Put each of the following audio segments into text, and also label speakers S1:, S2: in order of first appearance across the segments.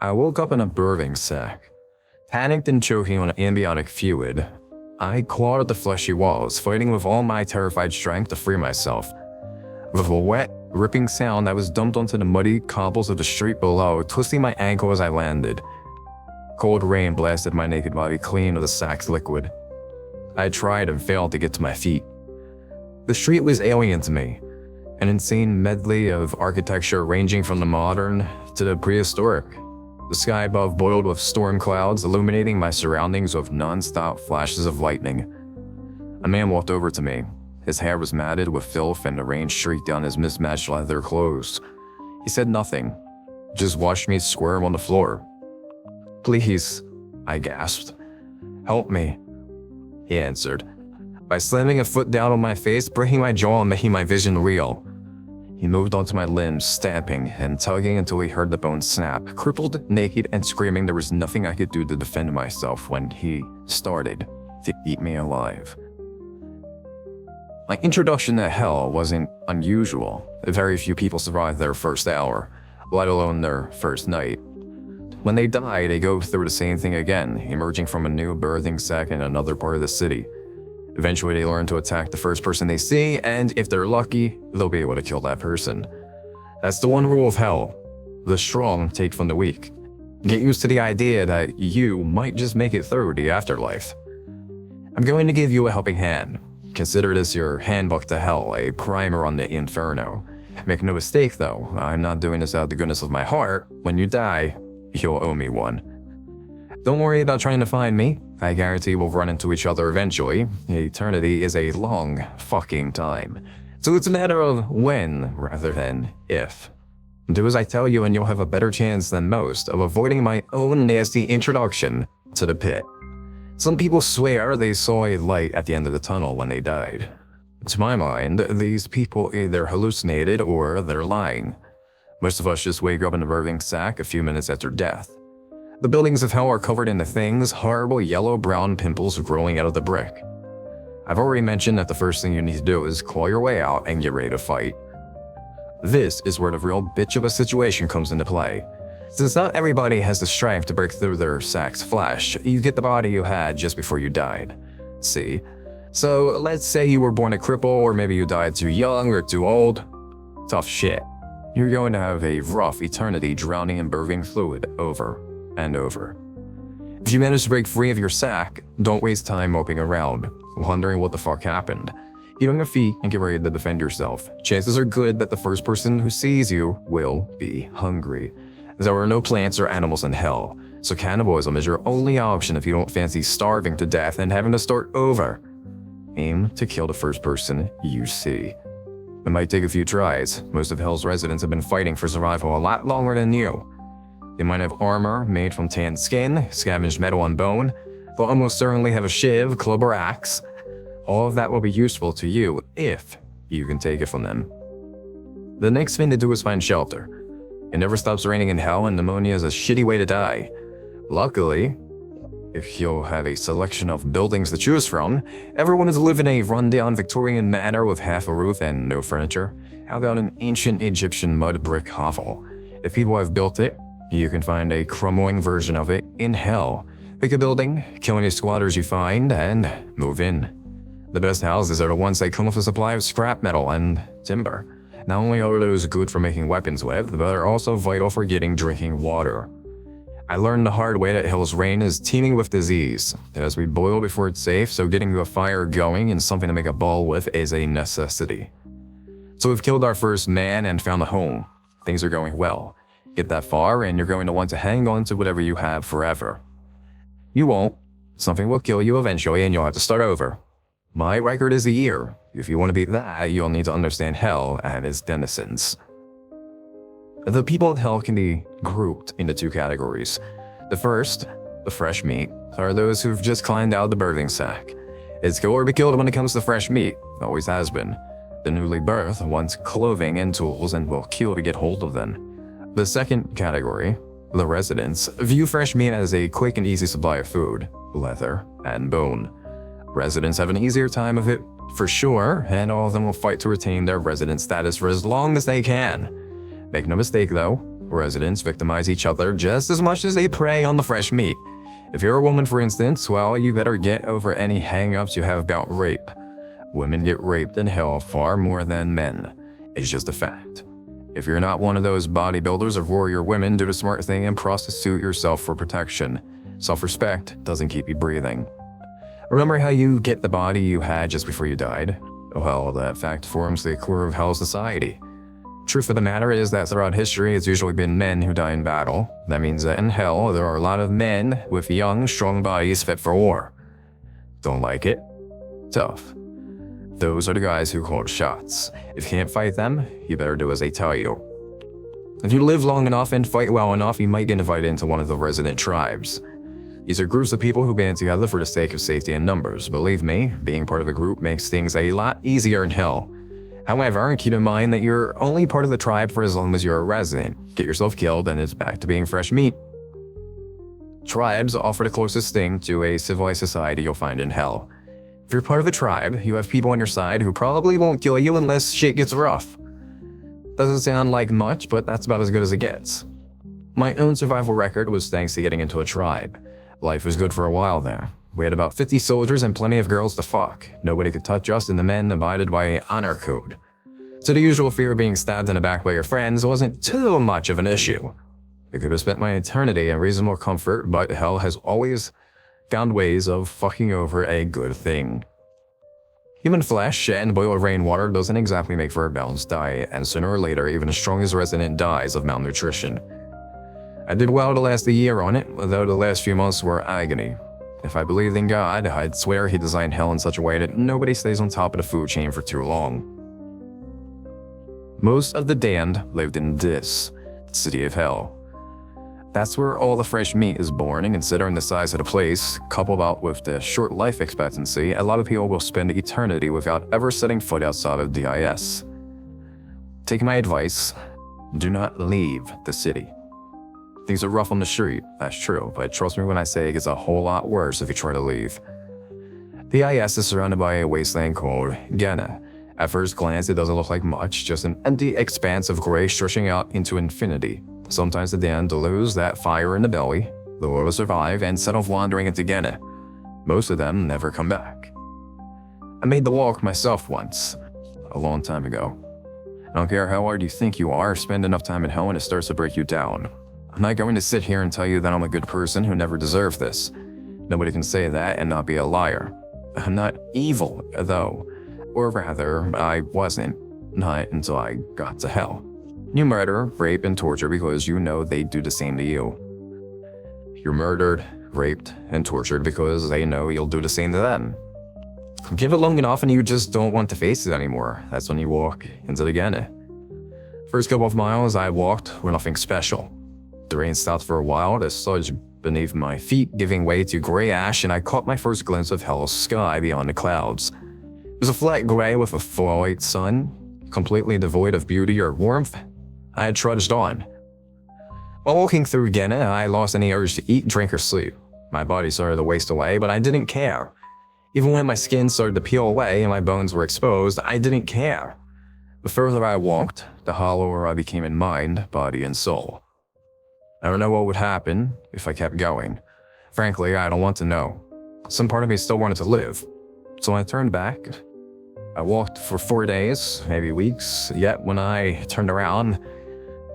S1: I woke up in a birthing sack. Panicked and choking on amniotic fluid, I clawed at the fleshy walls, fighting with all my terrified strength to free myself. With a wet, ripping sound, I was dumped onto the muddy cobbles of the street below, twisting my ankle as I landed. Cold rain blasted my naked body clean of the sack's liquid. I tried and failed to get to my feet. The street was alien to me, an insane medley of architecture ranging from the modern to the prehistoric. The sky above boiled with storm clouds, illuminating my surroundings with non-stop flashes of lightning. A man walked over to me. His hair was matted with filth and the rain streaked down his mismatched leather clothes. He said nothing, just watched me squirm on the floor. "Please," I gasped. "Help me," he answered, by slamming a foot down on my face, breaking my jaw and making my vision real. He moved onto my limbs, stamping and tugging until he heard the bones snap. Crippled, naked, and screaming, there was nothing I could do to defend myself when he started to eat me alive. My introduction to hell wasn't unusual. Very few people survive their first hour, let alone their first night. When they die, they go through the same thing again, emerging from a new birthing sack in another part of the city. Eventually, they learn to attack the first person they see, and if they're lucky, they'll be able to kill that person. That's the one rule of hell. The strong take from the weak. Get used to the idea that you might just make it through the afterlife. I'm going to give you a helping hand. Consider this your handbook to hell, a primer on the inferno. Make no mistake though, I'm not doing this out of the goodness of my heart. When you die, you'll owe me one. Don't worry about trying to find me. I guarantee we'll run into each other eventually. Eternity is a long fucking time. So it's a matter of when rather than if. Do as I tell you and you'll have a better chance than most of avoiding my own nasty introduction to the pit. Some people swear they saw a light at the end of the tunnel when they died. To my mind, these people either hallucinated or they're lying. Most of us just wake up in a birthing sack a few minutes after death. The buildings of hell are covered in the things, horrible yellow-brown pimples growing out of the brick. I've already mentioned that the first thing you need to do is claw your way out and get ready to fight. This is where the real bitch of a situation comes into play. Since not everybody has the strength to break through their sack's flesh, you get the body you had just before you died. See? So let's say you were born a cripple, or maybe you died too young or too old. Tough shit. You're going to have a rough eternity drowning in birthing fluid over and over. If you manage to break free of your sack, don't waste time moping around, wondering what the fuck happened. Get on your feet and get ready to defend yourself. Chances are good that the first person who sees you will be hungry. There are no plants or animals in hell, so cannibalism is your only option if you don't fancy starving to death and having to start over. Aim to kill the first person you see. It might take a few tries. Most of hell's residents have been fighting for survival a lot longer than you. They might have armor made from tanned skin, scavenged metal and bone. They'll almost certainly have a shiv, club, or axe. All of that will be useful to you if you can take it from them. The next thing to do is find shelter. It never stops raining in hell, and pneumonia is a shitty way to die. Luckily, if you'll have a selection of buildings to choose from, everyone is living in a rundown Victorian manor with half a roof and no furniture. How about an ancient Egyptian mud brick hovel? If people have built it, you can find a crumbling version of it in hell. Pick a building, kill any squatters you find, and move in. The best houses are the ones that come with a supply of scrap metal and timber. Not only are those good for making weapons with, but are also vital for getting drinking water. I learned the hard way that hell's rain is teeming with disease. As we boil before it's safe, so getting a fire going and something to make a ball with is a necessity. So we've killed our first man and found a home. Things are going well. Get that far and you're going to want to hang on to whatever you have forever. You won't. Something will kill you eventually and you'll have to start over. My record is a year. If you want to beat that, you'll need to understand hell and its denizens. The people of hell can be grouped into two categories. The first, the fresh meat, are those who've just climbed out of the birthing sack. It's kill or be killed when it comes to fresh meat, always has been. The newly birthed wants clothing and tools and will kill to get hold of them. The second category, the residents, view fresh meat as a quick and easy supply of food, leather, and bone. Residents have an easier time of it, for sure, and all of them will fight to retain their resident status for as long as they can. Make no mistake though, Residents victimize each other just as much as they prey on the fresh meat. If you're a woman, for instance, well, you better get over any hang-ups you have about rape. Women get raped in hell far more than men. It's just a fact. If you're not one of those bodybuilders or warrior women, do the smart thing and prostitute yourself for protection. Self-respect doesn't keep you breathing. Remember how you get the body you had just before you died? Well, that fact forms the core of Hell society. Truth of the matter is that throughout history, it's usually been men who die in battle. That means that in Hell, there are a lot of men with young, strong bodies fit for war. Don't like it? Tough. Those are the guys who call shots. If you can't fight them, you better do as they tell you. If you live long enough and fight well enough, you might get invited into one of the resident tribes. These are groups of people who band together for the sake of safety and numbers. Believe me, being part of a group makes things a lot easier in Hell. However, keep in mind that you're only part of the tribe for as long as you're a resident. Get yourself killed and it's back to being fresh meat. Tribes offer the closest thing to a civilized society you'll find in Hell. If you're part of a tribe, you have people on your side who probably won't kill you unless shit gets rough. Doesn't sound like much, but that's about as good as it gets. My own survival record was thanks to getting into a tribe. Life was good for a while there. We had about 50 soldiers and plenty of girls to fuck. Nobody could touch us and the men abided by an honor code. So the usual fear of being stabbed in the back by your friends wasn't too much of an issue. I could have spent my eternity in reasonable comfort, but Hell has always found ways of fucking over a good thing. Human flesh and boiled rainwater doesn't exactly make for a balanced diet, and sooner or later even the strongest resident dies of malnutrition. I did well to last a year on it, though the last few months were agony. If I believed in God, I'd swear he designed Hell in such a way that nobody stays on top of the food chain for too long. Most of the damned lived in this, the city of Hell. That's where all the fresh meat is born, and considering the size of the place, coupled out with the short life expectancy, a lot of people will spend eternity without ever setting foot outside of DIS. Take my advice, do not leave the city. Things are rough on the street, that's true, but trust me when I say it gets a whole lot worse if you try to leave. DIS is surrounded by a wasteland called Genna. At first glance, it doesn't look like much, just an empty expanse of gray stretching out into infinity. Sometimes the damned lose that fire in the belly, the will survive and set off wandering into Genna. Most of them never come back. I made the walk myself once, a long time ago. I don't care how hard you think you are, spend enough time at Hell and it starts to break you down. I'm not going to sit here and tell you that I'm a good person who never deserved this. Nobody can say that and not be a liar. I'm not evil, though. Or rather, I wasn't. Not until I got to Hell. You murder, rape, and torture because you know they'd do the same to you. You're murdered, raped, and tortured because they know you'll do the same to them. Give it long enough and you just don't want to face it anymore. That's when you walk into the Genna. First couple of miles I walked were nothing special. The rain stopped for a while, the sludge beneath my feet giving way to gray ash, and I caught my first glimpse of Hell's sky beyond the clouds. It was a flat gray with a full white sun, completely devoid of beauty or warmth. I had trudged on. While walking through Genna, I lost any urge to eat, drink, or sleep. My body started to waste away, but I didn't care. Even when my skin started to peel away and my bones were exposed, I didn't care. The further I walked, the hollower I became in mind, body, and soul. I don't know what would happen if I kept going. Frankly, I don't want to know. Some part of me still wanted to live. So when I turned back, I walked for 4 days, maybe weeks, yet when I turned around,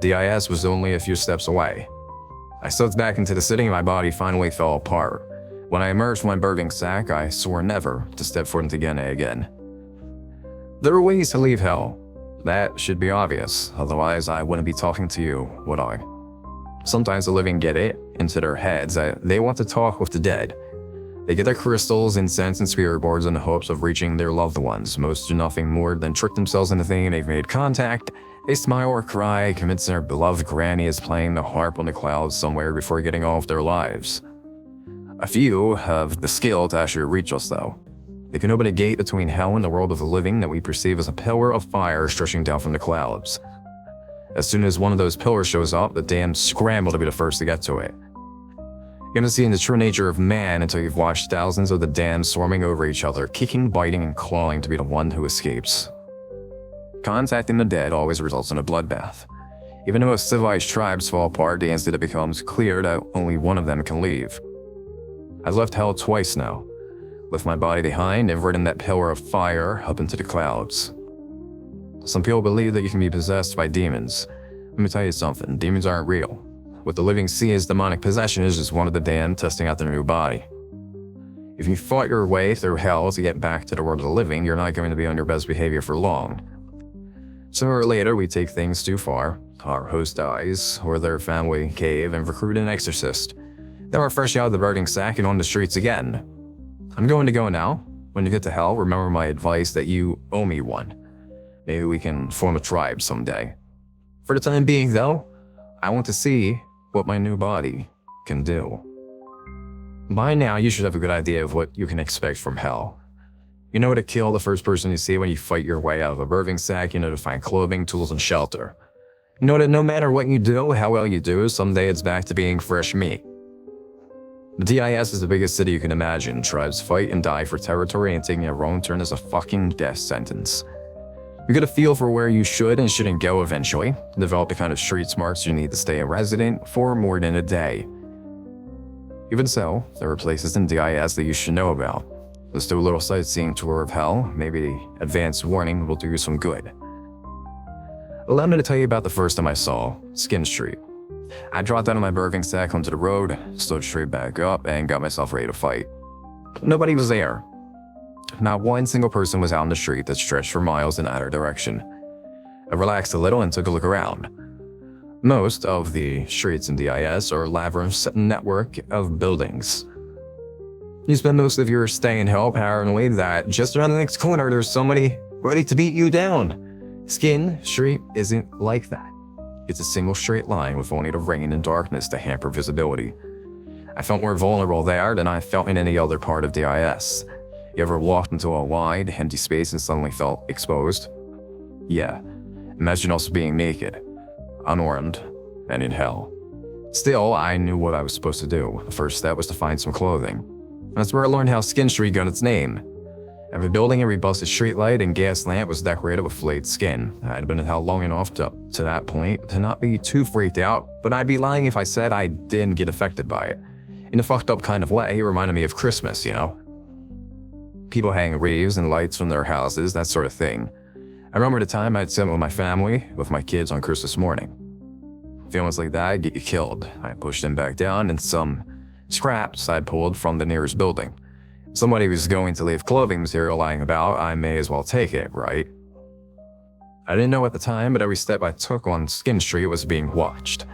S1: DIS was only a few steps away. I slipped back into the city and my body finally fell apart. When I emerged from my birthing sack, I swore never to step foot into Genna again. There are ways to leave Hell. That should be obvious, otherwise I wouldn't be talking to you, would I? Sometimes the living get it into their heads that they want to talk with the dead. They get their crystals, incense, and spirit boards in the hopes of reaching their loved ones. Most do nothing more than trick themselves into thinking they've made contact. They smile or cry, convincing their beloved granny is playing the harp on the clouds somewhere before getting on with their lives. A few have the skill to actually reach us though. They can open a gate between Hell and the world of the living that we perceive as a pillar of fire stretching down from the clouds. As soon as one of those pillars shows up, the damned scramble to be the first to get to it. You're gonna see the true nature of man until you've watched thousands of the damned swarming over each other, kicking, biting, and clawing to be the one who escapes. Contacting the dead always results in a bloodbath. Even the most civilized tribes fall apart the instant it becomes clear that only one of them can leave. I've left hell twice now. Left my body behind and ridden that pillar of fire up into the clouds. Some people believe that you can be possessed by demons. Let me tell you something, demons aren't real. What the living see as demonic possession is just one of the damned testing out their new body. If you fought your way through hell to get back to the world of the living, you're not going to be on your best behavior for long. Sooner or later, we take things too far. Our host dies, or their family cave and recruit an exorcist. Then we're fresh out of the burning sack and on the streets again. I'm going to go now. When you get to hell, remember my advice that you owe me one. Maybe we can form a tribe someday. For the time being, though, I want to see what my new body can do. By now, you should have a good idea of what you can expect from hell. You know to kill the first person you see when you fight your way out of a burning sack. You know to find clothing, tools, and shelter. You know that no matter what you do, how well you do, someday it's back to being fresh meat. The DIS is the biggest city you can imagine. Tribes fight and die for territory, and taking a wrong turn is a fucking death sentence. You get a feel for where you should and shouldn't go eventually. Develop the kind of street smarts you need to stay a resident for more than a day. Even so, there are places in DIS that you should know about. Let's do a little sightseeing tour of hell. Maybe the advanced warning will do you some good. Allow me to tell you about the first time I saw Skin Street. I dropped out of my burning sack onto the road, stood straight back up, and got myself ready to fight. Nobody was there. Not one single person was out on the street that stretched for miles in either direction. I relaxed a little and took a look around. Most of the streets in DIS are a labyrinth's network of buildings. You spend most of your stay in hell paranoid that just around the next corner there's somebody ready to beat you down. Skin Street isn't like that. It's a single straight line with only the rain and darkness to hamper visibility. I felt more vulnerable there than I felt in any other part of DIS. You ever walked into a wide, empty space and suddenly felt exposed? Yeah. Imagine also being naked, unarmed, and in hell. Still, I knew what I was supposed to do. The first step was to find some clothing. That's where I learned how Skin Street got its name. Every building, every busted streetlight, and gas lamp was decorated with flayed skin. I'd been in hell long enough to that point to not be too freaked out, but I'd be lying if I said I didn't get affected by it. In a fucked up kind of way, it reminded me of Christmas, you know? People hang wreaths and lights from their houses, that sort of thing. I remember the time I'd sit with my family, with my kids on Christmas morning. Feelings like that get you killed. I pushed them back down and some scraps I'd pulled from the nearest building. Somebody was going to leave clothing material lying about, I may as well take it, right? I didn't know at the time, but every step I took on Skin Street was being watched.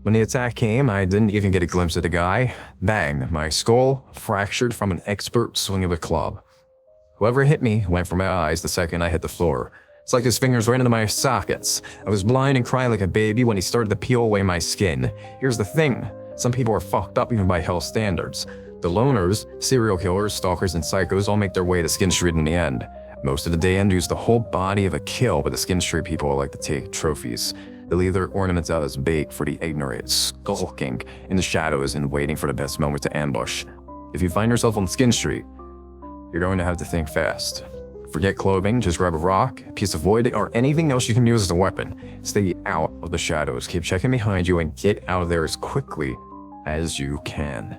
S1: When the attack came, I didn't even get a glimpse of the guy. Bang, my skull fractured from an expert swing of a club. Whoever hit me went from my eyes the second I hit the floor. It's like his fingers ran into my sockets. I was blind and crying like a baby when he started to peel away my skin. Here's the thing, some people are fucked up even by hell standards. The loners, serial killers, stalkers, and psychos all make their way to Skin Street in the end. Most of the damned use the whole body of a kill, but the Skin Street people like to take trophies. They leave their ornaments out as bait for the ignorant, skulking in the shadows and waiting for the best moment to ambush. If you find yourself on Skin Street, you're going to have to think fast. Forget clothing, just grab a rock, a piece of wood, or anything else you can use as a weapon. Stay out of the shadows, keep checking behind you, and get out of there as quickly as you can.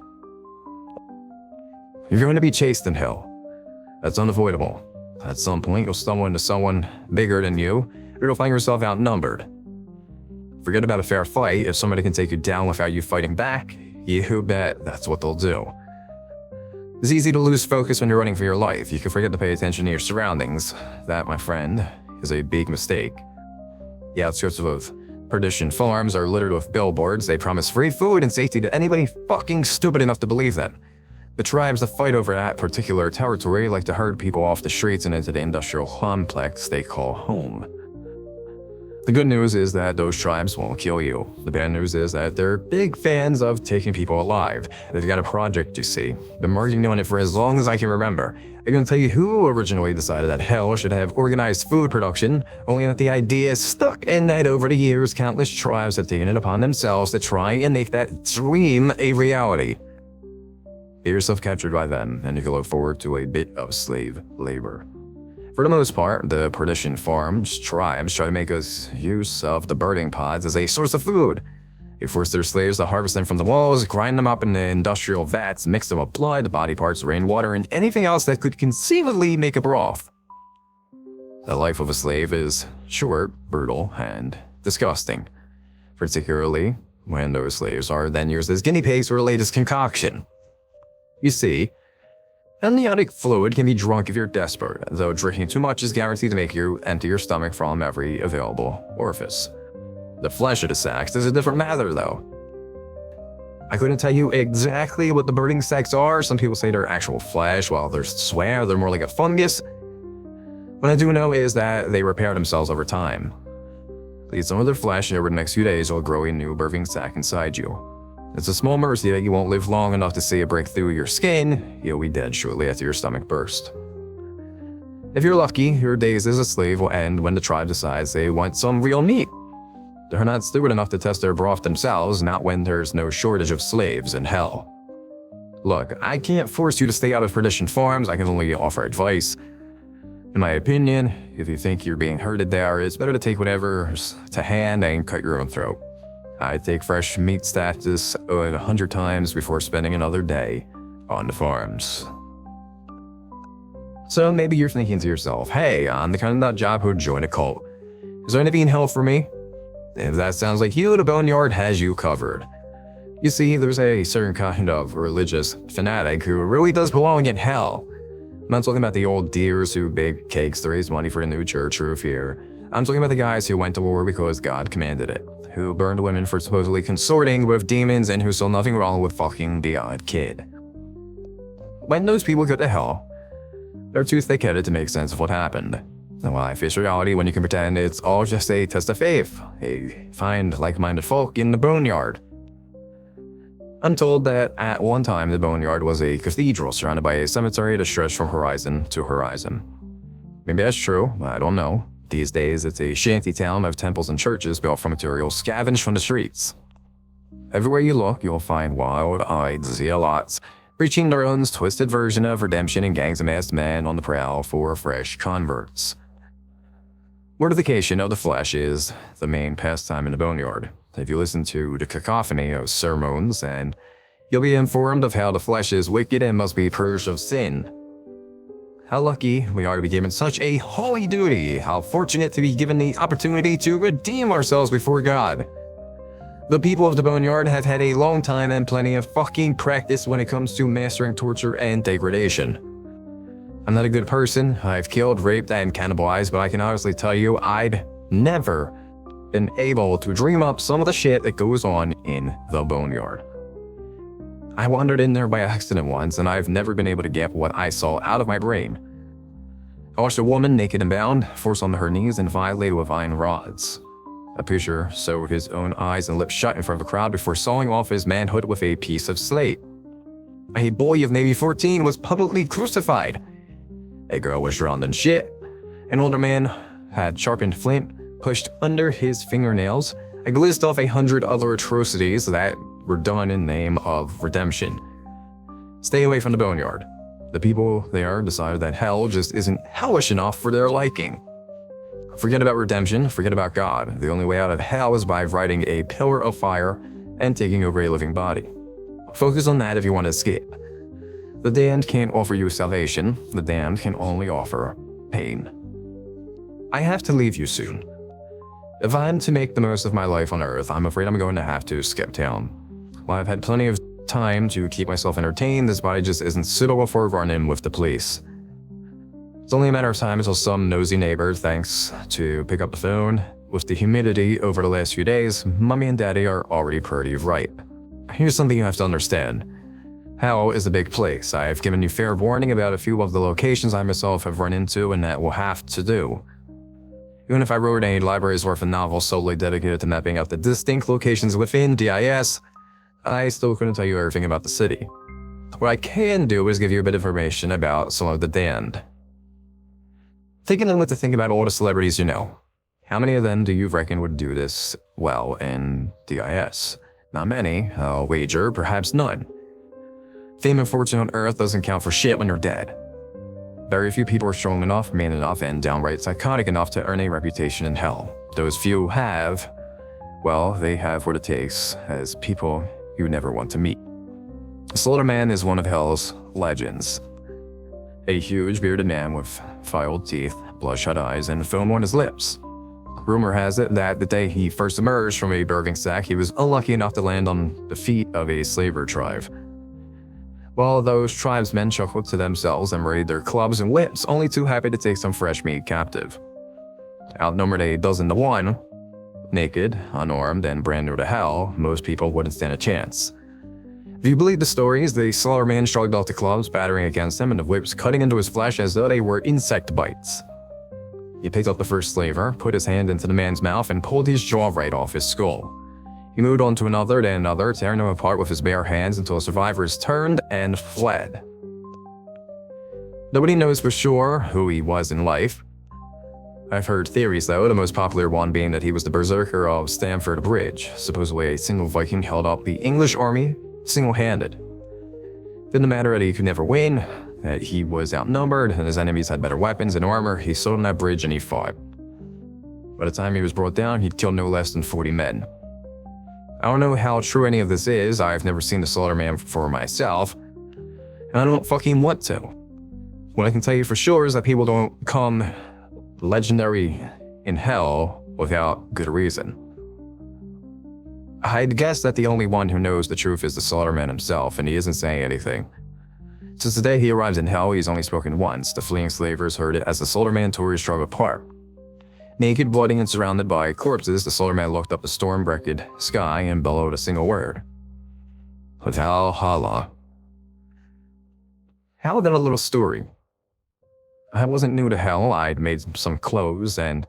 S1: You're going to be chased in hell. That's unavoidable. At some point, you'll stumble into someone bigger than you, or you'll find yourself outnumbered. Forget about a fair fight. If somebody can take you down without you fighting back, you bet that's what they'll do. It's easy to lose focus when you're running for your life. You can forget to pay attention to your surroundings. That, my friend, is a big mistake. The outskirts of Perdition Farms are littered with billboards. They promise free food and safety to anybody fucking stupid enough to believe that. The tribes that fight over that particular territory like to herd people off the streets and into the industrial complex they call home. The good news is that those tribes won't kill you. The bad news is that they're big fans of taking people alive. They've got a project, you see. Been working on it for as long as I can remember. I can tell you who originally decided that hell should have organized food production, only that the idea stuck, and that over the years countless tribes have taken it upon themselves to try and make that dream a reality. Get yourself captured by them, and you can look forward to a bit of slave labor. For the most part, the Perdition Farms tribes try to make us use of the burning pods as a source of food. They force their slaves to harvest them from the walls, grind them up in the industrial vats, mix them with blood, body parts, rainwater, and anything else that could conceivably make a broth. The life of a slave is short, brutal, and disgusting, particularly when those slaves are then used as guinea pigs for the latest concoction. You see, amniotic fluid can be drunk if you're desperate, though drinking too much is guaranteed to make you empty your stomach from every available orifice. The flesh of the sacks is a different matter, though. I couldn't tell you exactly what the burning sacks are. Some people say they're actual flesh, while others swear they're more like a fungus. What I do know is that they repair themselves over time. Eat some of their flesh, and over the next few days will grow a new birthing sac inside you. It's a small mercy that you won't live long enough to see it break through your skin. You'll be dead shortly after your stomach bursts. If you're lucky, your days as a slave will end when the tribe decides they want some real meat. They're not stupid enough to test their broth themselves, not when there's no shortage of slaves in hell. Look, I can't force you to stay out of Perdition Farms. I can only offer advice. In my opinion, if you think you're being herded there, it's better to take whatever's to hand and cut your own throat. I'd take fresh meat status 100 times before spending another day on the farms. So maybe you're thinking to yourself, hey, I'm the kind of nut job who'd join a cult. Is there anything in hell for me? If that sounds like you, the Boneyard has you covered. You see, there's a certain kind of religious fanatic who really does belong in hell. I'm not talking about the old deers who bake cakes to raise money for a new church roof here. I'm talking about the guys who went to war because God commanded it, who burned women for supposedly consorting with demons, and who saw nothing wrong with fucking the odd kid. When those people go to hell, they're too thick-headed to make sense of what happened. And while I face reality when you can pretend it's all just a test of faith, find like-minded folk in the Boneyard. I'm told that at one time the Boneyard was a cathedral surrounded by a cemetery that stretched from horizon to horizon. Maybe that's true, I don't know. These days it's a shanty town of temples and churches built from materials scavenged from the streets. Everywhere you look, you'll find wild-eyed zealots preaching their own twisted version of redemption and gangs of masked men on the prowl for fresh converts. Mortification of the flesh is the main pastime in the Boneyard. If you listen to the cacophony of sermons, and you'll be informed of how the flesh is wicked and must be purged of sin. How lucky we are to be given such a holy duty. How fortunate to be given the opportunity to redeem ourselves before God. The people of the Boneyard have had a long time and plenty of fucking practice when it comes to mastering torture and degradation. I'm not a good person. I've killed, raped, and cannibalized, but I can honestly tell you I'd never been able to dream up some of the shit that goes on in the Boneyard. I wandered in there by accident once, and I've never been able to get what I saw out of my brain. I watched a woman, naked and bound, forced onto her knees and violated with iron rods. A preacher sewed his own eyes and lips shut in front of a crowd before sawing off his manhood with a piece of slate. A boy of maybe 14 was publicly crucified. A girl was drowned in shit. An older man had sharpened flint pushed under his fingernails. I list off 100 other atrocities that were done in the name of redemption. Stay away from the Boneyard. The people there decided that hell just isn't hellish enough for their liking. Forget about redemption, forget about God. The only way out of hell is by riding a pillar of fire and taking over a living body. Focus on that if you want to escape. The damned can't offer you salvation. The damned can only offer pain. I have to leave you soon. If I'm to make the most of my life on Earth, I'm afraid I'm going to have to skip town. While I've had plenty of time to keep myself entertained, this body just isn't suitable for a run-in with the police. It's only a matter of time until some nosy neighbor thinks to pick up the phone. With the humidity over the last few days, Mommy and Daddy are already pretty ripe. Here's something you have to understand. Hell is a big place. I've given you fair warning about a few of the locations I myself have run into and that will have to do. Even if I wrote a library's worth of novels solely dedicated to mapping out the distinct locations within DIS, I still couldn't tell you everything about the city. What I can do is give you a bit of information about some of the damned. Taking a look to think about all the celebrities you know. How many of them do you reckon would do this well in DIS? Not many, I'll wager, perhaps none. Fame and fortune on Earth doesn't count for shit when you're dead. Very few people are strong enough, mean enough, and downright psychotic enough to earn a reputation in hell. Those few have, well, they have what it takes as people you never want to meet. The Slaughter Man is one of hell's legends. A huge bearded man with filed teeth, bloodshot eyes, and foam on his lips. Rumor has it that the day he first emerged from a burning sack, he was unlucky enough to land on the feet of a slaver tribe. While those tribesmen chuckled to themselves and raided their clubs and whips, only too happy to take some fresh meat captive. Outnumbered a dozen to one, naked, unarmed, and brand new to hell, most people wouldn't stand a chance. If you believe the stories, the Slaughter Man shrugged off the clubs battering against him and the whips cutting into his flesh as though they were insect bites. He picked up the first slaver, put his hand into the man's mouth, and pulled his jaw right off his skull. He moved on to another, then another, tearing them apart with his bare hands until the survivors turned and fled. Nobody knows for sure who he was in life. I've heard theories though, the most popular one being that he was the berserker of Stamford Bridge, supposedly a single Viking held up the English army single-handed. Didn't matter that he could never win, that he was outnumbered and his enemies had better weapons and armor, he stood on that bridge and he fought. By the time he was brought down, he'd killed no less than 40 men. I don't know how true any of this is, I've never seen the Slaughter Man for myself, and I don't fucking want to. What I can tell you for sure is that people don't become legendary in hell without good reason. I'd guess that the only one who knows the truth is the Slaughter Man himself, and he isn't saying anything. Since the day he arrived in hell, he's only spoken once. The fleeing slavers heard it as the Slaughter Man tore his tribe apart. Naked, bloody, and surrounded by corpses, the Slaughter Man looked up the storm-wrecked sky and bellowed a single word. Valhalla. How about a little story? I wasn't new to hell. I'd made some clothes and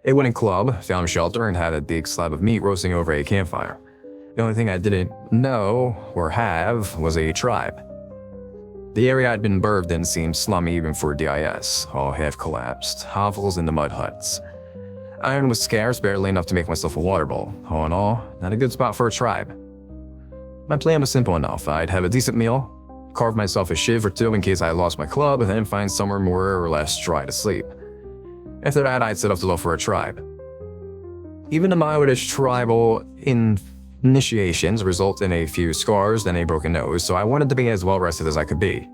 S1: a winning club, found shelter, and had a big slab of meat roasting over a campfire. The only thing I didn't know or have was a tribe. The area I'd been birthed in seemed slummy even for DIS, all half-collapsed, hovels into mud huts. Iron was scarce, barely enough to make myself a water bowl. All in all, not a good spot for a tribe. My plan was simple enough. I'd have a decent meal, carve myself a shiv or two in case I lost my club, and then find somewhere more or less dry to sleep. After that, I'd set off to look for a tribe. Even the mildest tribal initiations result in a few scars and a broken nose, so I wanted to be as well rested as I could be.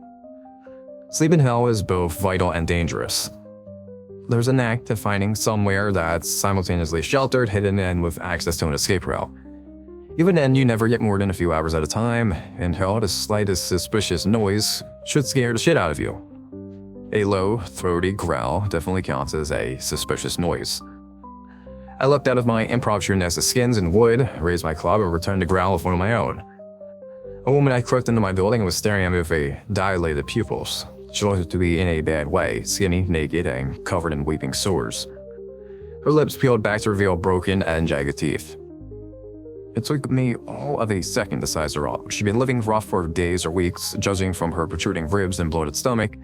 S1: Sleep in hell is both vital and dangerous. There's a knack to finding somewhere that's simultaneously sheltered, hidden, and with access to an escape route. Even then, you never get more than a few hours at a time. In hell, the slightest suspicious noise should scare the shit out of you. A low, throaty growl definitely counts as a suspicious noise. I looked out of my impromptu nest of skins and wood, raised my club, and returned to growl with one of my own. A woman had crept into my building and was staring at me with a dilated pupils. She looked to be in a bad way, skinny, naked, and covered in weeping sores. Her lips peeled back to reveal broken and jagged teeth. It took me all of a second to size her up. She'd been living rough for days or weeks, judging from her protruding ribs and bloated stomach.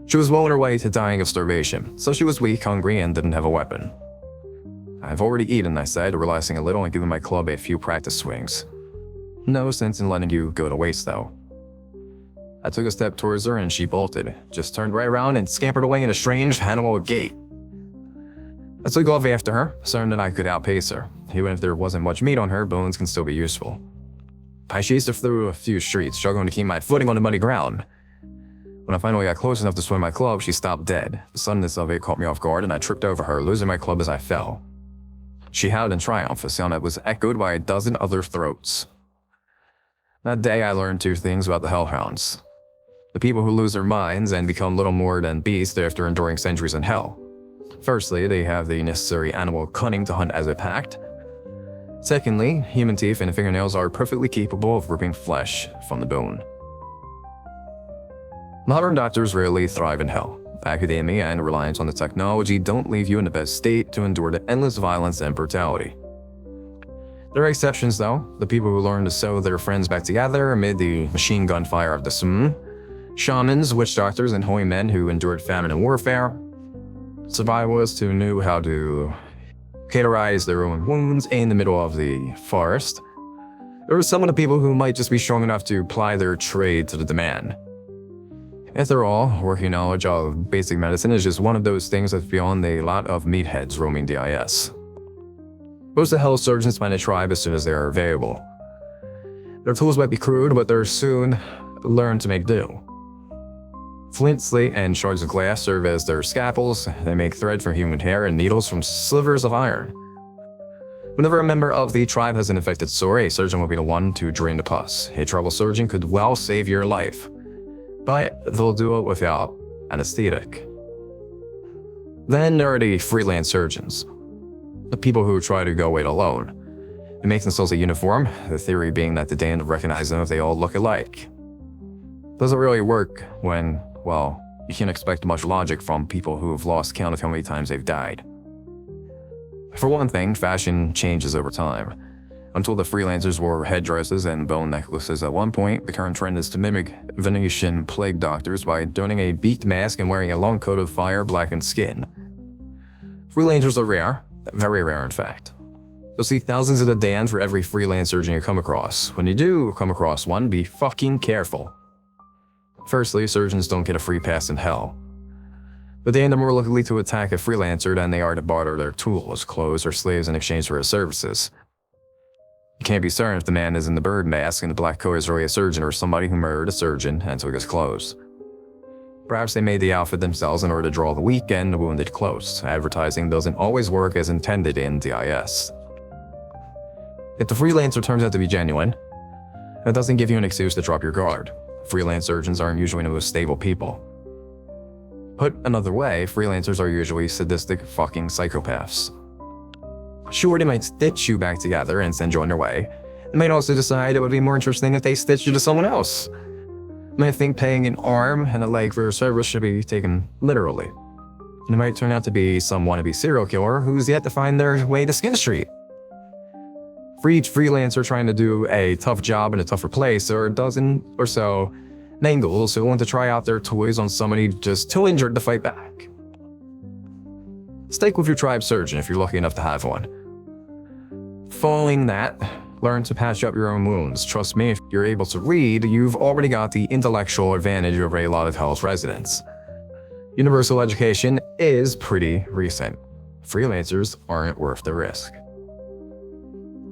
S1: She was well on her way to dying of starvation, so she was weak, hungry, and didn't have a weapon. "I've already eaten," I said, relaxing a little and giving my club a few practice swings. "No sense in letting you go to waste, though." I took a step towards her and she bolted, just turned right around and scampered away in a strange animal gait. I took off after her, certain that I could outpace her. Even if there wasn't much meat on her, bones can still be useful. I chased her through a few streets, struggling to keep my footing on the muddy ground. When I finally got close enough to swing my club, she stopped dead. The suddenness of it caught me off guard and I tripped over her, losing my club as I fell. She howled in triumph, a sound that was echoed by a dozen other throats. That day I learned two things about the Hellhounds. The people who lose their minds and become little more than beasts after enduring centuries in hell. Firstly, they have the necessary animal cunning to hunt as a pact. Secondly, human teeth and fingernails are perfectly capable of ripping flesh from the bone. Modern doctors rarely thrive in hell. Academia and reliance on the technology don't leave you in the best state to endure the endless violence and brutality. There are exceptions though, the people who learn to sew their friends back together amid the machine gun fire of the Sum, shamans, witch doctors, and holy men who endured famine and warfare, survivalists who knew how to cauterize their own wounds in the middle of the forest. There were some of the people who might just be strong enough to ply their trade to the demand. After all, working knowledge of basic medicine is just one of those things that's beyond a lot of meatheads roaming the IS. Most of the health surgeons find a tribe as soon as they are available. Their tools might be crude, but they're soon learn to make do. Flint, slate, and shards of glass serve as their scalpels. They make thread from human hair and needles from slivers of iron. Whenever a member of the tribe has an infected sore, a surgeon will be the one to drain the pus. A tribal surgeon could well save your life, but they'll do it without anesthetic. Then there are the freelance surgeons, the people who try to go it alone. They make themselves a uniform, the theory being that the damned recognize them if they all look alike. Doesn't really work when, well, you can't expect much logic from people who have lost count of how many times they've died. For one thing, fashion changes over time. Until the freelancers wore headdresses and bone necklaces at one point, the current trend is to mimic Venetian plague doctors by donning a beaked mask and wearing a long coat of fire-blackened skin. Freelancers are rare, very rare in fact. You'll see thousands of the damned for every freelance surgeon you come across. When you do come across one, be fucking careful. Firstly, surgeons don't get a free pass in hell. The damned are more likely to attack a freelancer than they are to barter their tools, clothes, or slaves in exchange for his services. You can't be certain if the man is in the bird mask and the black coat is really a surgeon or somebody who murdered a surgeon and took his clothes. Perhaps they made the outfit themselves in order to draw the weak and the wounded close. Advertising doesn't always work as intended in DIS. If the freelancer turns out to be genuine, that doesn't give you an excuse to drop your guard. Freelance surgeons aren't usually the most stable people. Put another way, freelancers are usually sadistic fucking psychopaths. Sure, they might stitch you back together and send you on your way. They might also decide it would be more interesting if they stitched you to someone else. They might think paying an arm and a leg for a service should be taken literally. And it might turn out to be some wannabe serial killer who's yet to find their way to Skin Street. For each freelancer trying to do a tough job in a tougher place, there are a dozen or so Mangles who want to try out their toys on somebody just too injured to fight back. Stick with your tribe surgeon if you're lucky enough to have one. Following that, learn to patch up your own wounds. Trust me, if you're able to read, you've already got the intellectual advantage over a lot of Hell's residents. Universal education is pretty recent. Freelancers aren't worth the risk.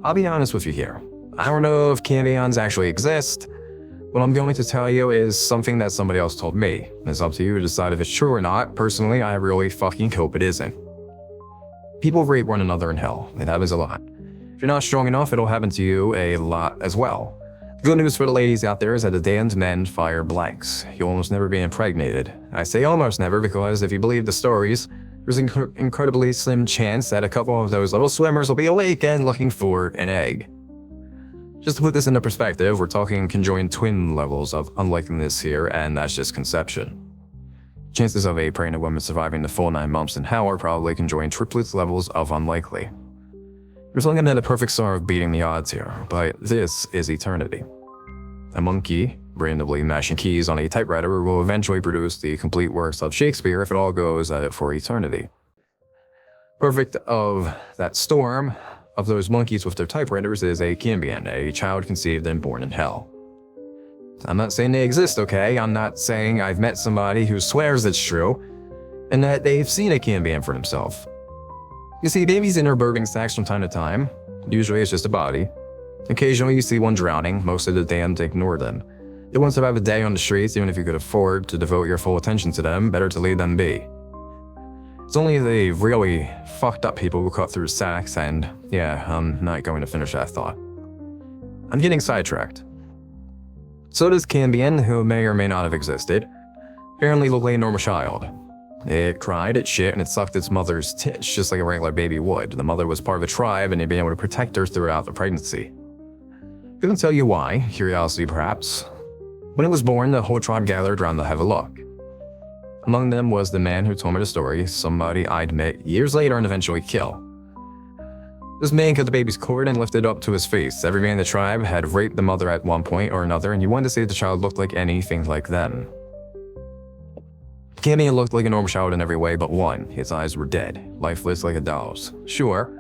S1: I'll be honest with you here. I don't know if cambions actually exist. What I'm going to tell you is something that somebody else told me. It's up to you to decide if it's true or not. Personally, I really fucking hope it isn't. People rape one another in hell. It happens a lot. If you're not strong enough, it'll happen to you a lot as well. The good news for the ladies out there is that the damned men fire blanks. You'll almost never be impregnated. I say almost never because if you believe the stories, there's an incredibly slim chance that a couple of those little swimmers will be awake and looking for an egg. Just to put this into perspective, we're talking conjoined twin levels of unlikeliness here, and that's just conception. Chances of a pregnant woman surviving the full 9 months in hell are probably conjoined triplets levels of unlikely. You're looking at a perfect storm of beating the odds here, but this is eternity. A monkey, randomly mashing keys on a typewriter, will eventually produce the complete works of Shakespeare if it all goes at it for eternity. Perfect of that storm of those monkeys with their typewriters is a cambion, a child conceived and born in hell. I'm not saying they exist, okay? I'm not saying I've met somebody who swears it's true, and that they've seen a cambion for themselves. You see babies in their birthing sacks from time to time. Usually it's just a body. Occasionally you see one drowning, most of the damned ignore them. They won't survive a day on the streets even if you could afford to devote your full attention to them, better to leave them be. It's only the really fucked up people who cut through sacks and, yeah, I'm not going to finish that thought. I'm getting sidetracked. So does Cambion, who may or may not have existed, apparently looked like a normal child. It cried, it shit, and it sucked its mother's tits just like a regular baby would. The mother was part of the tribe and they'd been able to protect her throughout the pregnancy. Couldn't tell you why, curiosity perhaps. When it was born, the whole tribe gathered around to have a look. Among them was the man who told me the story, somebody I'd met years later and eventually kill. This man cut the baby's cord and lifted it up to his face. Every man in the tribe had raped the mother at one point or another, and you wanted to say the child looked like anything like them. Cambion looked like a normal child in every way but one. His eyes were dead, lifeless like a doll's. Sure,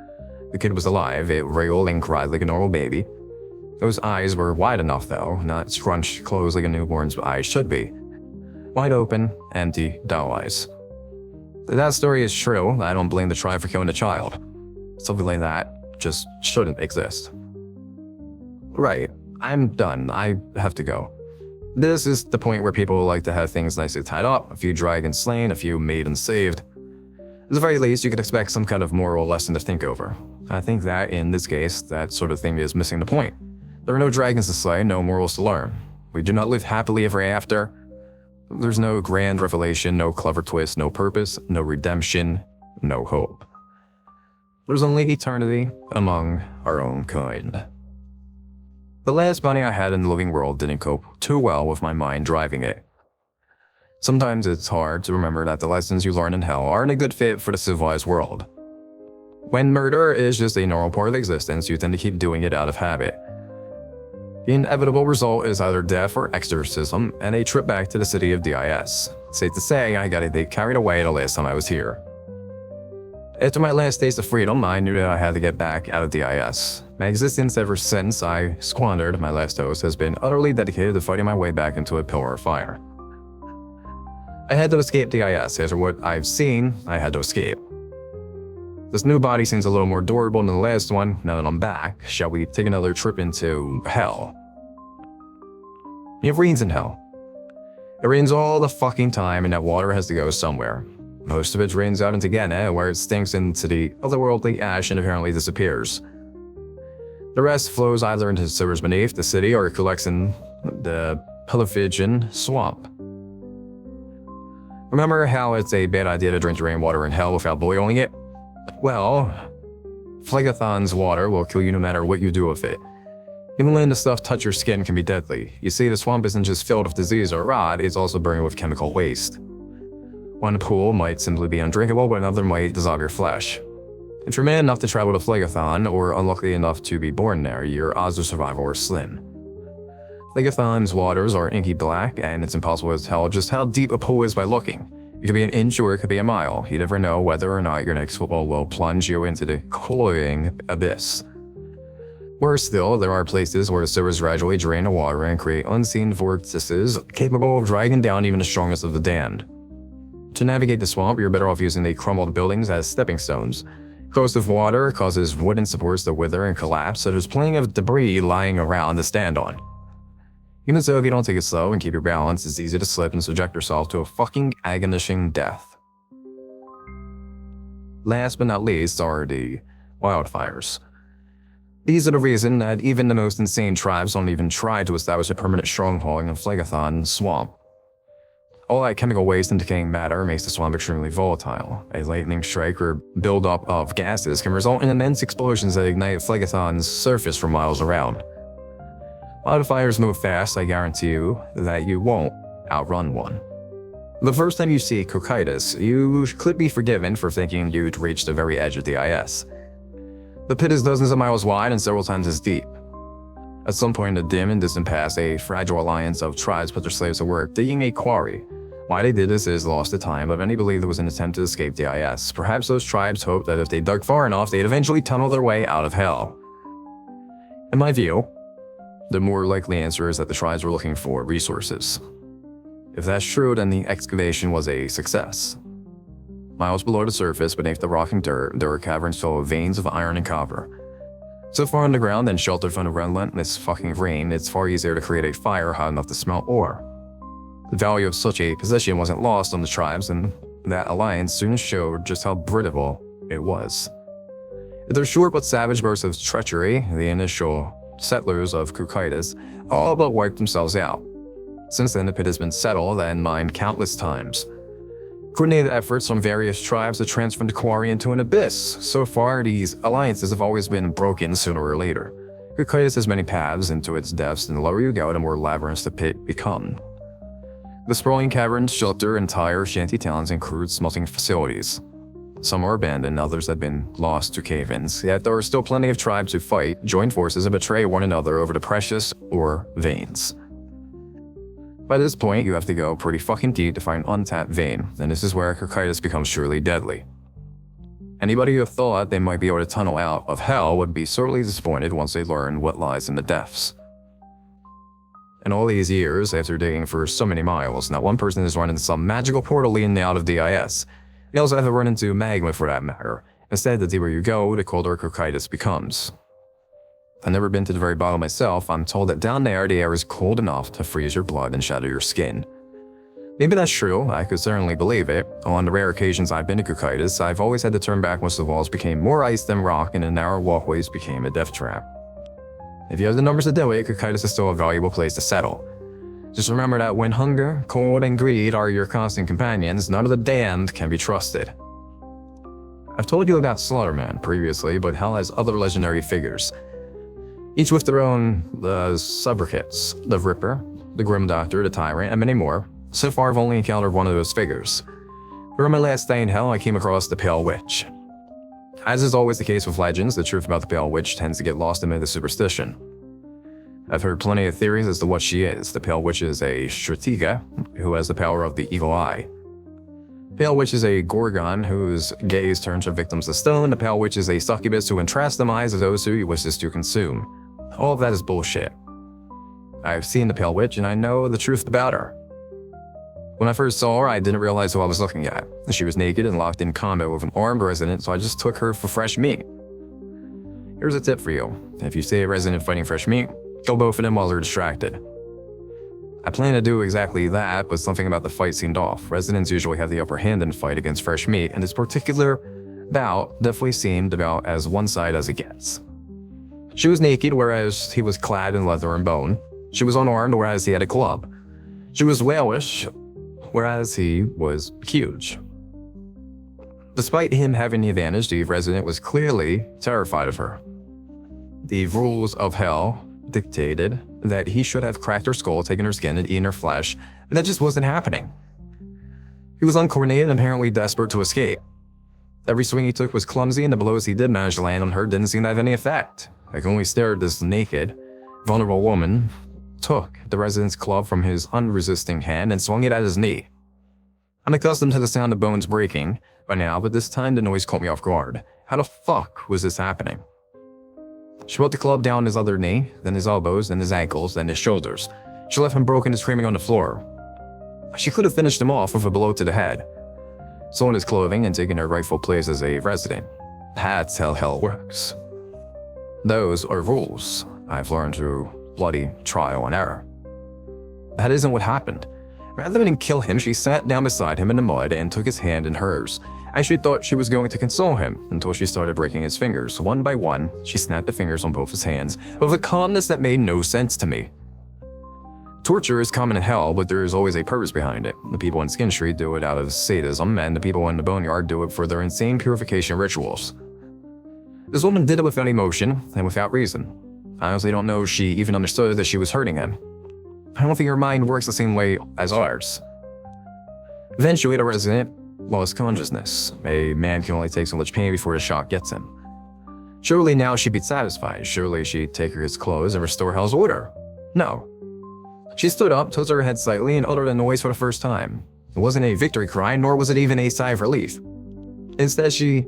S1: the kid was alive, it wriggled and cried like a normal baby. Those eyes were wide enough though, not scrunched closed like a newborn's eyes should be. Wide open, empty doll eyes. If that story is true, I don't blame the tribe for killing a child. Something like that just shouldn't exist. Right, I'm done. I have to go. This is the point where people like to have things nicely tied up, a few dragons slain, a few maidens saved. At the very least, you could expect some kind of moral lesson to think over. I think that, in this case, that sort of thing is missing the point. There are no dragons to slay, no morals to learn. We do not live happily ever after. There's no grand revelation, no clever twist, no purpose, no redemption, no hope. There's only eternity among our own kind. The last bunny I had in the living world didn't cope too well with my mind driving it. Sometimes it's hard to remember that the lessons you learn in hell aren't a good fit for the civilized world. When murder is just a normal part of existence, you tend to keep doing it out of habit. The inevitable result is either death or exorcism and a trip back to the city of DIS. Safe to say, I got a bit carried away the last time I was here. After my last taste of freedom, I knew that I had to get back out of DIS. My existence ever since I squandered my last dose has been utterly dedicated to fighting my way back into a pillar of fire. I had to escape DIS. After what I've seen, I had to escape. This new body seems a little more durable than the last one. Now that I'm back, shall we take another trip into hell? It rains in hell. It rains all the fucking time, and that water has to go somewhere. Most of it drains out into Gehenna, where it stinks into the otherworldly ash and apparently disappears. The rest flows either into the sewers beneath the city or collects in the Pelagian swamp. Remember how it's a bad idea to drink rainwater in hell without boiling it? Well, Phlegethon's water will kill you no matter what you do with it. Even letting the stuff touch your skin can be deadly. You see, the swamp isn't just filled with disease or rot, it's also burning with chemical waste. One pool might simply be undrinkable, but another might dissolve your flesh. If you're man enough to travel to Phlegethon, or unlucky enough to be born there, your odds of survival are slim. Phlegethon's waters are inky black, and it's impossible to tell just how deep a pool is by looking. It could be an inch or it could be a mile. You never know whether or not your next football will plunge you into the cloying abyss. Worse still, there are places where the sewers gradually drain the water and create unseen vortices capable of dragging down even the strongest of the damned. To navigate the swamp, you're better off using the crumbled buildings as stepping stones. Corrosive water causes wooden supports to wither and collapse, so there's plenty of debris lying around to stand on. Even so, if you don't take it slow and keep your balance, it's easy to slip and subject yourself to a fucking agonizing death. Last but not least are the wildfires. These are the reason that even the most insane tribes don't even try to establish a permanent stronghold in Phlegethon swamp. All that chemical waste and decaying matter makes the swamp extremely volatile. A lightning strike or buildup of gases can result in immense explosions that ignite Phlegethon's surface for miles around. Wildfires move fast, I guarantee you that you won't outrun one. The first time you see Cocytus, you could be forgiven for thinking you'd reached the very edge of the IS. The pit is dozens of miles wide and several times as deep. At some point in the dim and distant past, a fragile alliance of tribes put their slaves to work digging a quarry. Why they did this is lost to time, but many believe it was an attempt to escape the IS. Perhaps those tribes hoped that if they dug far enough, they'd eventually tunnel their way out of hell. In my view, the more likely answer is that the tribes were looking for resources. If that's true, then the excavation was a success. Miles below the surface, beneath the rock and dirt, there were caverns full of veins of iron and copper. So far underground and sheltered from the relentless fucking rain, it's far easier to create a fire hot enough to smelt ore. The value of such a position wasn't lost on the tribes, and that alliance soon showed just how brittle it was. After short but savage bursts of treachery, the initial settlers of Cocytus all but wiped themselves out. Since then, the pit has been settled and mined countless times. Coordinated efforts from various tribes have transformed the quarry into an abyss. So far, these alliances have always been broken sooner or later. Cocytus has many paths into its depths, and the lower you go, the more labyrinths the pit become. The sprawling caverns shelter entire shanty towns and crude smelting facilities. Some are abandoned, others have been lost to cave-ins, yet there are still plenty of tribes who fight, join forces, and betray one another over the precious ore veins. By this point, you have to go pretty fucking deep to find untapped vein, and this is where Cocytus becomes truly deadly. Anybody who thought they might be able to tunnel out of hell would be sorely disappointed once they learn what lies in the depths. In all these years, after digging for so many miles, not one person has run into some magical portal leading out of DIS. They also haven't run into magma for that matter. Instead, the deeper you go, the colder Cocytus becomes. I've never been to the very bottom myself. I'm told that down there, the air is cold enough to freeze your blood and shatter your skin. Maybe that's true, I could certainly believe it. On the rare occasions I've been to Cocytus, I've always had to turn back once the walls became more ice than rock and the narrow walkways became a death trap. If you have the numbers to do it, Cocytus is still a valuable place to settle. Just remember that when hunger, cold, and greed are your constant companions, none of the damned can be trusted. I've told you about Slaughterman previously, but hell has other legendary figures. Each with their own sobriquets: the Ripper, the Grim Doctor, the Tyrant, and many more. So far I've only encountered one of those figures. During my last stay in hell, I came across the Pale Witch. As is always the case with legends, the truth about the Pale Witch tends to get lost amid the superstition. I've heard plenty of theories as to what she is. The Pale Witch is a Stratega who has the power of the Evil Eye. Pale Witch is a Gorgon whose gaze turns her victims to stone. The Pale Witch is a succubus who entraps the minds of those who he wishes to consume. All of that is bullshit. I've seen the Pale Witch and I know the truth about her. When I first saw her, I didn't realize who I was looking at. She was naked and locked in combat with an armed resident, so I just took her for fresh meat. Here's a tip for you. If you see a resident fighting fresh meat, kill both of them while they're distracted. I plan to do exactly that, but something about the fight seemed off. Residents usually have the upper hand in a fight against fresh meat, and this particular bout definitely seemed about as one-sided as it gets. She was naked, whereas he was clad in leather and bone. She was unarmed, whereas he had a club. She was whalish, whereas he was huge. Despite him having the advantage, the resident was clearly terrified of her. The rules of hell dictated that he should have cracked her skull, taken her skin, and eaten her flesh, but that just wasn't happening. He was uncoordinated and apparently desperate to escape. Every swing he took was clumsy, and the blows he did manage to land on her didn't seem to have any effect. I could only stare at this naked, vulnerable woman, took the resident's club from his unresisting hand and swung it at his knee. I'm accustomed to the sound of bones breaking by now, but this time the noise caught me off guard. How the fuck was this happening? She put the club down his other knee, then his elbows, then his ankles, then his shoulders. She left him broken and screaming on the floor. She could have finished him off with a blow to the head, stolen his clothing, and taken her rightful place as a resident. That's how hell works. Those are rules I've learned through bloody trial and error. That isn't what happened. Rather than kill him, she sat down beside him in the mud and took his hand in hers. I she thought she was going to console him until she started breaking his fingers. One by one, she snapped the fingers on both his hands with a calmness that made no sense to me. Torture is common in hell, but there is always a purpose behind it. The people in Skin Street do it out of sadism, and the people in the Boneyard do it for their insane purification rituals. This woman did it without emotion and without reason. I honestly don't know if she even understood that she was hurting him. I don't think her mind works the same way as ours. Eventually, the resident lost consciousness. A man can only take so much pain before the shock gets him. Surely now she'd be satisfied. Surely she'd take his clothes and restore hell's order. No. She stood up, tilted her head slightly, and uttered a noise for the first time. It wasn't a victory cry, nor was it even a sigh of relief. Instead, she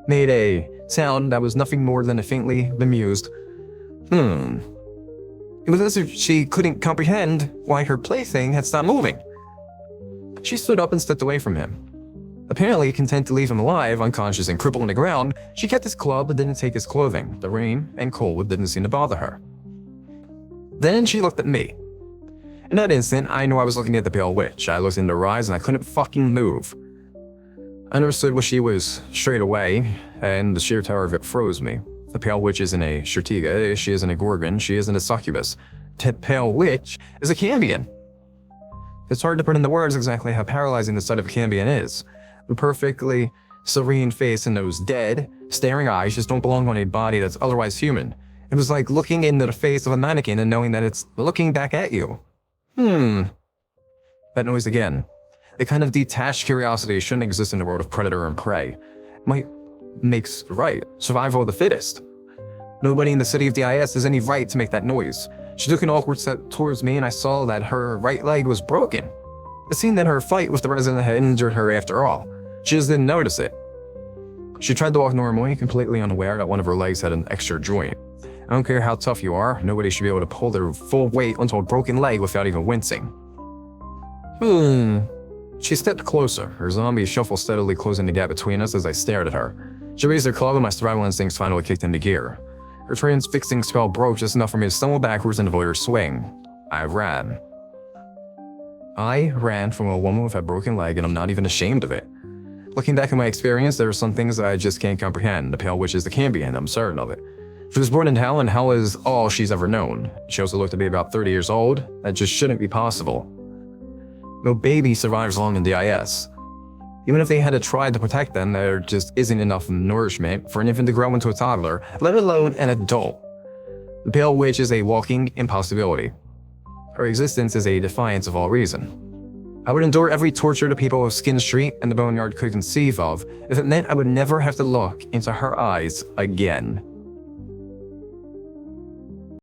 S1: made a sound that was nothing more than a faintly bemused It was as if she couldn't comprehend why her plaything had stopped moving. She stood up and stepped away from him. Apparently content to leave him alive, unconscious and crippled on the ground, she kept his club but didn't take his clothing. The rain and cold didn't seem to bother her. Then she looked at me. In that instant, I knew I was looking at the Pale Witch. I looked into her eyes and I couldn't fucking move. I understood what she was straight away, and the sheer terror of it froze me. The Pale Witch isn't a Stratega, she isn't a Gorgon, she isn't a succubus. The Pale Witch is a Cambion. It's hard to put into words exactly how paralyzing the sight of a Cambion is. The perfectly serene face and those dead, staring eyes just don't belong on a body that's otherwise human. It was like looking into the face of a mannequin and knowing that it's looking back at you. That noise again. The kind of detached curiosity shouldn't exist in the world of predator and prey. Might makes right. Survival of the fittest. Nobody in the city of DIS has any right to make that noise. She took an awkward step towards me and I saw that her right leg was broken. It seemed that her fight with the resident had injured her after all. She just didn't notice it. She tried to walk normally, completely unaware that one of her legs had an extra joint. I don't care how tough you are, nobody should be able to pull their full weight onto a broken leg without even wincing. She stepped closer, her zombie shuffle steadily closing the gap between us as I stared at her. She raised her club and my survival instincts finally kicked into gear. Her transfixing spell broke just enough for me to stumble backwards and avoid her swing. I ran from a woman with a broken leg, and I'm not even ashamed of it. Looking back at my experience, there are some things that I just can't comprehend. The Pale Witch is the Cambion, I'm certain of it. She was born in hell, and hell is all she's ever known. She also looked to be about 30 years old. That just shouldn't be possible. No baby survives long in the IS. Even if they had tried to protect them, there just isn't enough nourishment for an infant to grow into a toddler, let alone an adult. The Pale Witch is a walking impossibility. Her existence is a defiance of all reason. I would endure every torture the people of Skin Street and the Boneyard could conceive of if it meant I would never have to look into her eyes again.